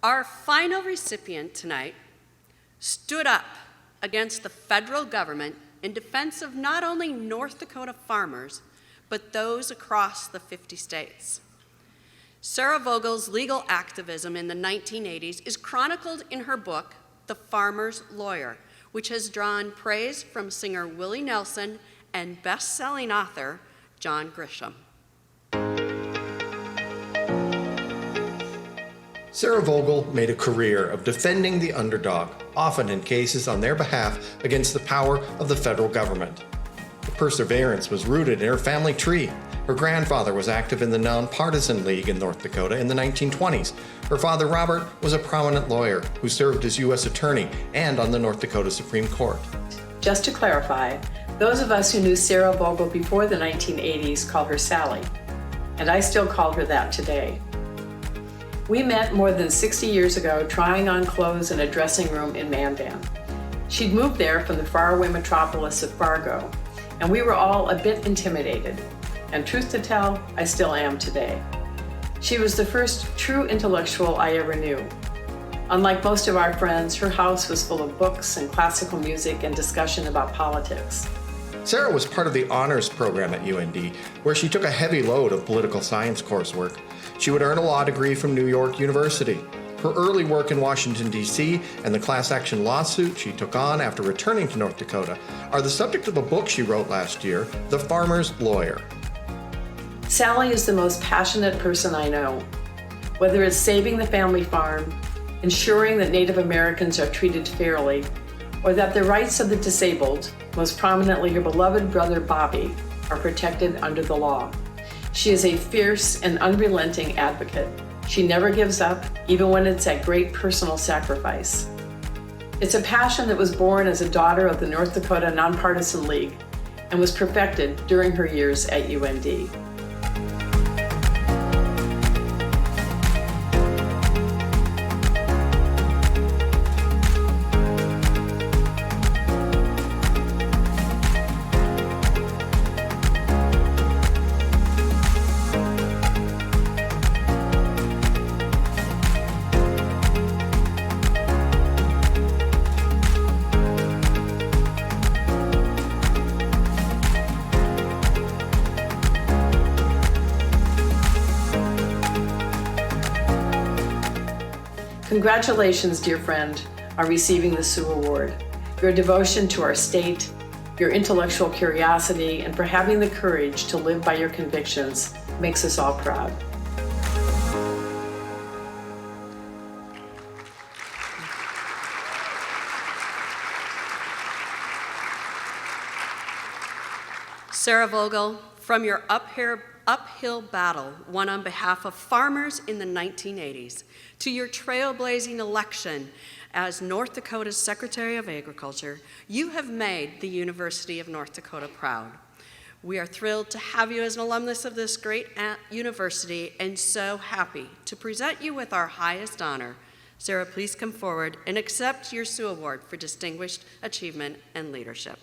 Our final recipient tonight stood up against the federal government in defense of not only North Dakota farmers, but those across the 50 states. Sarah Vogel's legal activism in the 1980s is chronicled in her book, The Farmer's Lawyer, which has drawn praise from singer Willie Nelson and best-selling author John Grisham. Sarah Vogel made a career of defending the underdog, often in cases on their behalf against the power of the federal government. Her perseverance was rooted in her family tree. Her grandfather was active in the Nonpartisan League in North Dakota in the 1920s. Her father, Robert, was a prominent lawyer who served as U.S. Attorney and on the North Dakota Supreme Court. Just to clarify, those of us who knew Sarah Vogel before the 1980s call her Sally, and I still call her that today. We met more than 60 years ago trying on clothes in a dressing room in Mandan. She'd moved there from the faraway metropolis of Fargo, and we were all a bit intimidated. And truth to tell, I still am today. She was the first true intellectual I ever knew. Unlike most of our friends, her house was full of books and classical music and discussion about politics. Sarah was part of the honors program at UND, where she took a heavy load of political science coursework. She would earn a law degree from New York University. Her early work in Washington, D.C., and the class action lawsuit she took on after returning to North Dakota are the subject of a book she wrote last year, The Farmer's Lawyer. Sally is the most passionate person I know. Whether it's saving the family farm, ensuring that Native Americans are treated fairly, or that the rights of the disabled, most prominently her beloved brother Bobby, are protected under the law. She is a fierce and unrelenting advocate. She never gives up, even when it's at great personal sacrifice. It's a passion that was born as a daughter of the North Dakota Nonpartisan League and was perfected during her years at UND. Congratulations, dear friend, on receiving the Sioux Award. Your devotion to our state, your intellectual curiosity, and for having the courage to live by your convictions makes us all proud. Sarah Vogel, from your uphill battle won on behalf of farmers in the 1980s, to your trailblazing election as North Dakota's Secretary of Agriculture, you have made the University of North Dakota proud. We are thrilled to have you as an alumnus of this great university and so happy to present you with our highest honor. Sarah, please come forward and accept your Sioux Award for Distinguished Achievement and Leadership.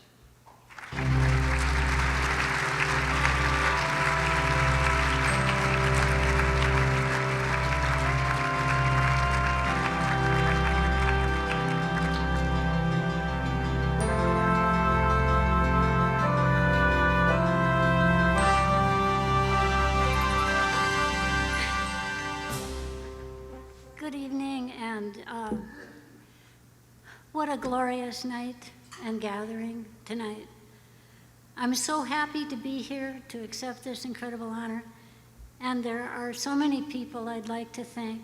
Good evening, and what a glorious night and gathering tonight. I'm so happy to be here to accept this incredible honor, and there are so many people I'd like to thank,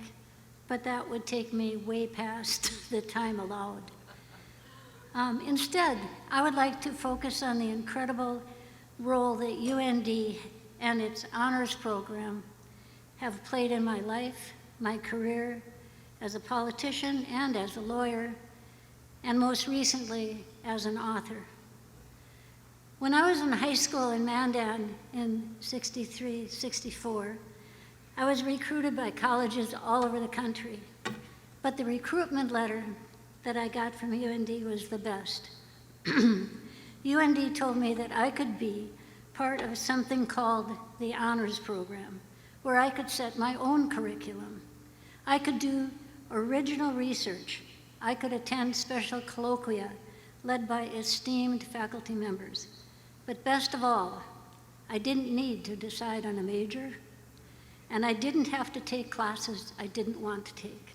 but that would take me way past the time allowed. Instead, I would like to focus on the incredible role that UND and its honors program have played in my life, my career, as a politician and as a lawyer, and most recently as an author. When I was in high school in Mandan in '63, '64, I was recruited by colleges all over the country, but the recruitment letter that I got from UND was the best. UND told me that I could be part of something called the honors program, where I could set my own curriculum. I could do original research, I could attend special colloquia led by esteemed faculty members. But best of all, I didn't need to decide on a major, and I didn't have to take classes I didn't want to take.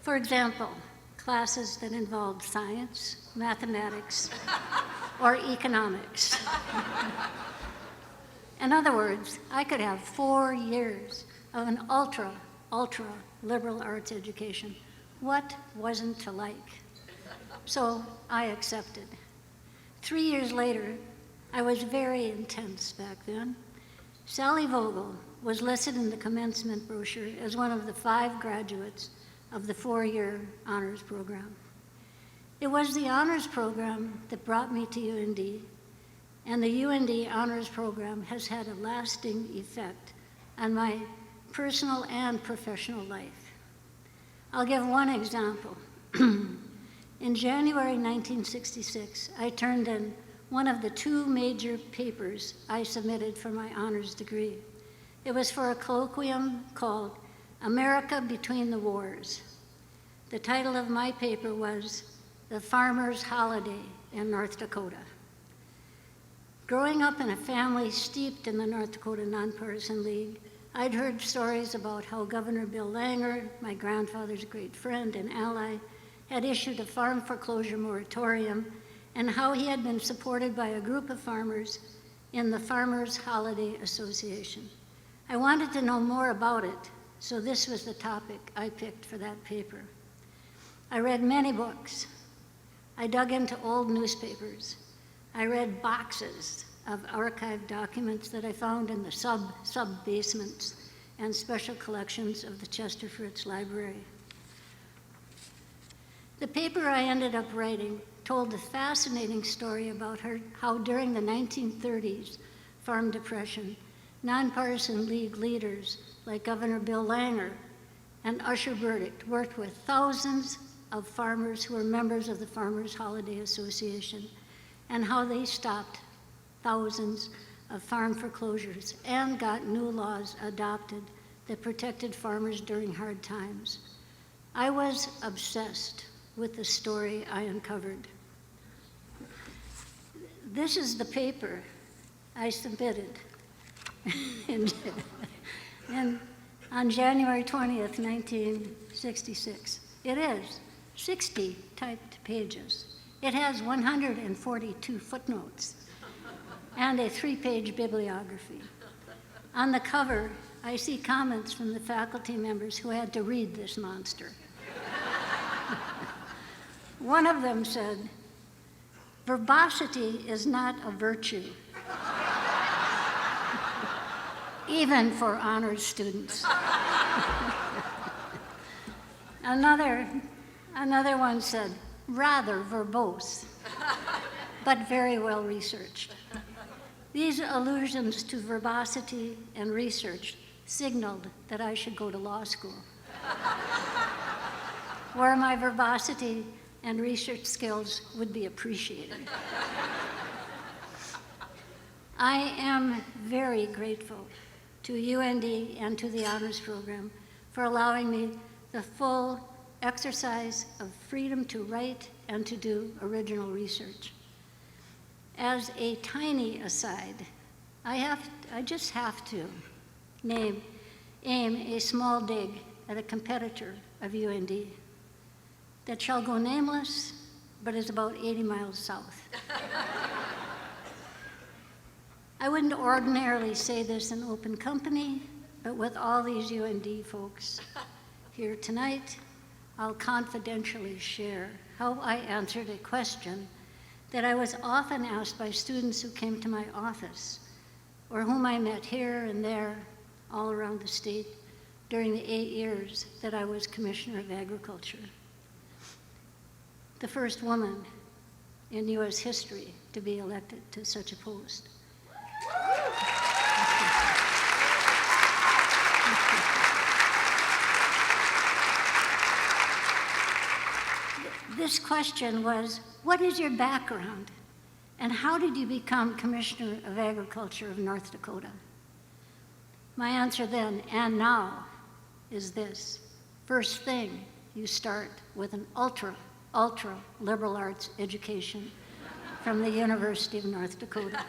For example, classes that involved science, mathematics, or economics. In other words, I could have 4 years of an ultra liberal arts education. What wasn't to like? So I accepted. 3 years later, I was very intense back then. Sally Vogel was listed in the commencement brochure as one of the 5 graduates of the 4-year honors program. It was the honors program that brought me to UND, and the UND honors program has had a lasting effect on my personal and professional life. I'll give one example. In January 1966, I turned in one of the 2 major papers I submitted for my honors degree. It was for a colloquium called America Between the Wars. The title of my paper was The Farmer's Holiday in North Dakota. Growing up in a family steeped in the North Dakota Nonpartisan League, I'd heard stories about how Governor Bill Langer, my grandfather's great friend and ally, had issued a farm foreclosure moratorium, and how he had been supported by a group of farmers in the Farmers Holiday Association. I wanted to know more about it, so this was the topic I picked for that paper. I read many books. I dug into old newspapers. I read boxes of archived documents that I found in the sub-basements and special collections of the Chester Fritz Library. The paper I ended up writing told a fascinating story about how during the 1930s farm depression, nonpartisan league leaders like Governor Bill Langer and Usher Burdick worked with thousands of farmers who were members of the Farmers Holiday Association, and how they stopped thousands of farm foreclosures and got new laws adopted that protected farmers during hard times. I was obsessed with the story I uncovered. This is the paper I submitted on January 20th, 1966. It is 60 typed pages. It has 142 footnotes and a 3-page bibliography. On the cover, I see comments from the faculty members who had to read this monster. One of them said, "Verbosity is not a virtue, even for honors students." Another one said, "Rather verbose, but very well researched." These allusions to verbosity and research signaled that I should go to law school, where my verbosity and research skills would be appreciated. I am very grateful to UND and to the honors program for allowing me the full exercise of freedom to write and to do original research. As a tiny aside, I just have to aim a small dig at a competitor of UND that shall go nameless, but is about 80 miles south. I wouldn't ordinarily say this in open company, but with all these UND folks here tonight, I'll confidentially share how I answered a question that I was often asked by students who came to my office, or whom I met here and there all around the state during the 8 years that I was Commissioner of Agriculture. The first woman in US history to be elected to such a post. This question was, what is your background and how did you become Commissioner of Agriculture of North Dakota? My answer then and now is this: First thing, you start with an ultra liberal arts education from the University of North Dakota.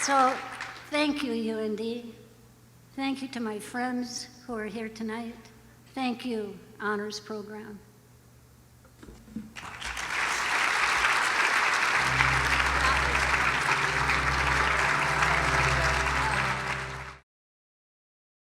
So, thank you, UND. Thank you to my friends who are here tonight. Thank you, Honors Program.